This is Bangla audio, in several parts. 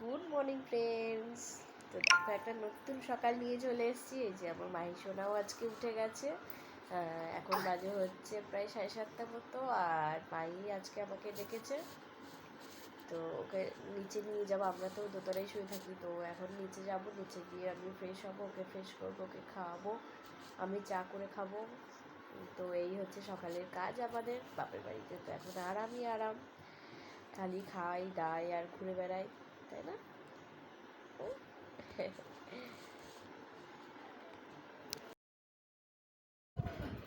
Good morning friends. তো দেখো একটা নতুন সকাল নিয়ে চলে এসেছি। এই যে আমার মাহি সোনাও আজকে উঠে গেছে। এখন বাজে হচ্ছে প্রায় 7:30 মতো। আর মাহি আজকে আমাকে ডেকেছে, তো ওকে নিচে নিয়ে যাবো। আমরা তো দোতলায় শুয়ে থাকি, তো এখন নিচে যাব। নিচে গিয়ে আমি ফ্রেশ হবো, ওকে ফ্রেশ করবো, ওকে খাওয়াবো, আমি চা করে খাবো। তো এই হচ্ছে সকালের কাজ আমাদের বাপের বাড়িতে। তো এখন আরামই আরাম, খালি খাই দাই আর ঘুরে বেড়াই, তাই না?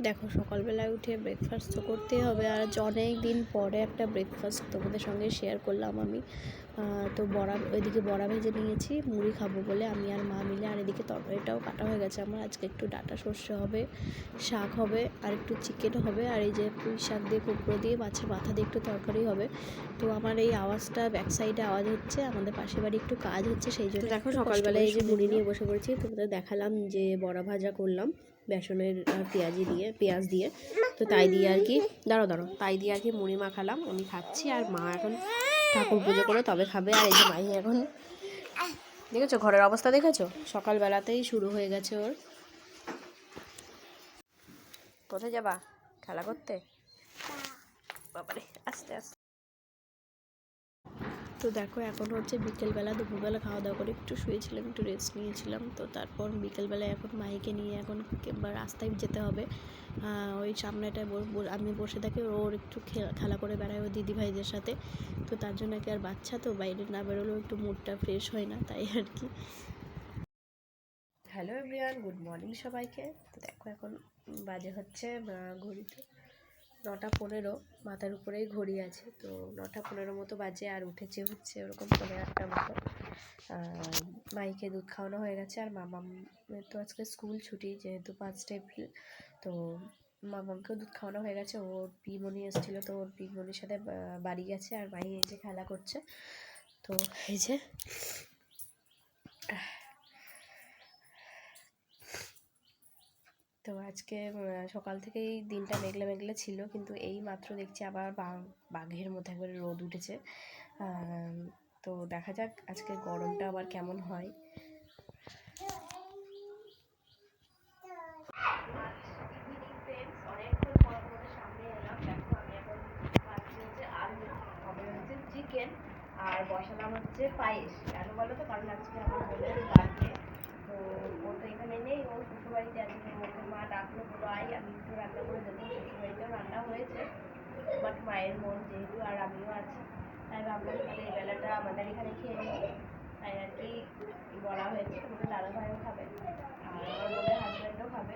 দেখো সকালবেলায় উঠে ব্রেকফাস্ট তো করতেই হবে, আর অনেক দিন পরে একটা ব্রেকফাস্ট তোমাদের সঙ্গে শেয়ার করলাম আমি। তো ওইদিকে বড়া ভেজে নিয়েছি মুড়ি খাবো বলে আমি আর মা মিলে। আর এদিকে তরকারিটাও কাটা হয়ে গেছে আমার। আজকে একটু ডাঁটা সর্ষে হবে, শাক হবে, আর একটু চিকেন হবে, আর এই যে পুঁই শাক দিয়ে কুমড়ো দিয়ে মাছের মাথা দিয়ে একটু তরকারি হবে। তো আমার এই আওয়াজটা ব্যাক সাইডে আওয়াজ হচ্ছে, আমাদের পাশের বাড়ি একটু কাজ হচ্ছে, সেই জন্য দেখো সকালবেলায় এই যে মুড়ি নিয়ে বসে পড়েছি। তোমাদের দেখালাম যে বড়া ভাজা করলাম বেসনের আর পেঁয়াজ দিয়ে। তো তাই দিয়ে আর কি তাই দিয়ে আর কি মুড়ি মাখালাম, আমি খাচ্ছি। আর মা এখন ঠাকুর পুজো করে তবে খাবে। আর এই যে মাহি এখন দেখেছো ঘরের অবস্থা, দেখেছো সকালবেলাতেই শুরু হয়ে গেছে ওর। কোথায় যাবা খেলা করতে? বাবারে আস্তে আস্তে। তো দেখো এখন হচ্ছে বিকেলবেলা, দুপুরবেলা খাওয়া দাওয়া করে একটু শুয়েছিলাম, একটু রেস্ট নিয়েছিলাম। তো তারপর বিকেলবেলায় এখন মাহিকে নিয়ে এখন রাস্তায় যেতে হবে। ওই সামনেটায় আমি বসে থাকি, ওর একটু খেলা করে বেড়ায় ওর দিদিভাইদের সাথে। তো তার জন্য কি আর বাচ্চা তো বাইরে না বেরোলেও একটু মুডটা ফ্রেশ হয় না, তাই আর কি। হ্যালো এভরিওয়ান, গুড মর্নিং সবাইকে। তো দেখো এখন বাজে হচ্ছে ঘড়িতে 9:15, মাথার উপরেই ঘড়ি আছে। তো 9:15 মতো বাজে, আর উঠেছে হচ্ছে ওরকম 8:15 মতো। মাইকে দুধ খাওয়ানো হয়ে গেছে। আর মামামের তো আজকে স্কুল ছুটি, যেহেতু 5 এপ্রিল। তো মামামকেও দুধ খাওয়ানো হয়ে গেছে। ওর পিমনি এসেছিলো, তো ওর পিমনির সাথে বাড়ি গেছে। আর মাই এই যে খেলা করছে। তো এই যে তো আজকে সকাল থেকেই দিনটা মেঘলা মেঘলা ছিল, কিন্তু এই মাত্র দেখছি আবার বাঘের মধ্যে একবারে রোদ উঠেছে। তো দেখা যাক আজকে গরমটা আবার কেমন হয়। চিকেন আর বসালাম হচ্ছে পায়েস। কেন বলো তো? কারণ আজকে আমার বোনের বার্থডে। তো ও তো এখানে নেই, ও শ্বশুরবাড়িতে আছে। তো ওকে মা ডাকলো, বলো আই আমি একটু রান্না করে দেবো। শ্বশুরবাড়িতেও রান্না হয়েছে, বাট মায়ের মন যেহেতু, আর আমিও আছি, তাই ভাবলাম তাহলে এই বেলাটা আমাদের এখানে খেয়ে নিই। তাই আর কি বলা হয়েছে। তোমাদের দাদাভাইও খাবে আর আমার বোনের হাজব্যান্ডও খাবে।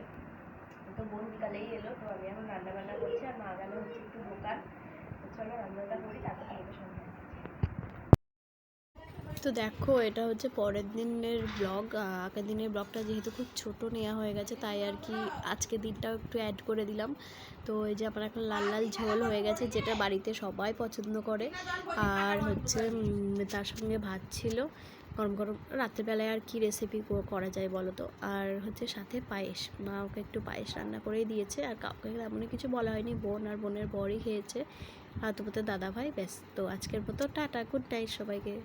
তো বোন বিকালেই এলো। তো আমি এখন রান্না বান্না করছি, আর মা গেল হচ্ছে একটু দোকান। তো চলো রান্নাটা করি, তারপর তোমাদের সঙ্গে। তো দেখো এটা হচ্ছে পরের দিনের ব্লগ। আগের দিনের ব্লগটা যেহেতু খুব ছোট নেওয়া হয়ে গেছে, তাই আর কি আজকে দিনটাও একটু অ্যাড করে দিলাম। তো এই যে আমার এখন লাল লাল ঝোল হয়ে গেছে, যেটা বাড়িতে সবাই পছন্দ করে। আর হচ্ছে তার সঙ্গে ভাত ছিল গরম গরম। রাত্রেবেলায় আর কি রেসিপি করা যায় বলো তো? আর হচ্ছে সাথে পায়েস, মা ওকে একটু পায়েস রান্না করেই দিয়েছে। আর কাউকে তেমনই কিছু বলা হয়নি, বোন আর বোনের বরই খেয়েছে, আর তোমাদের দাদা ভাই। ব্যাস। তো আজকের মতো টাটা, গুড নাইট সবাইকে।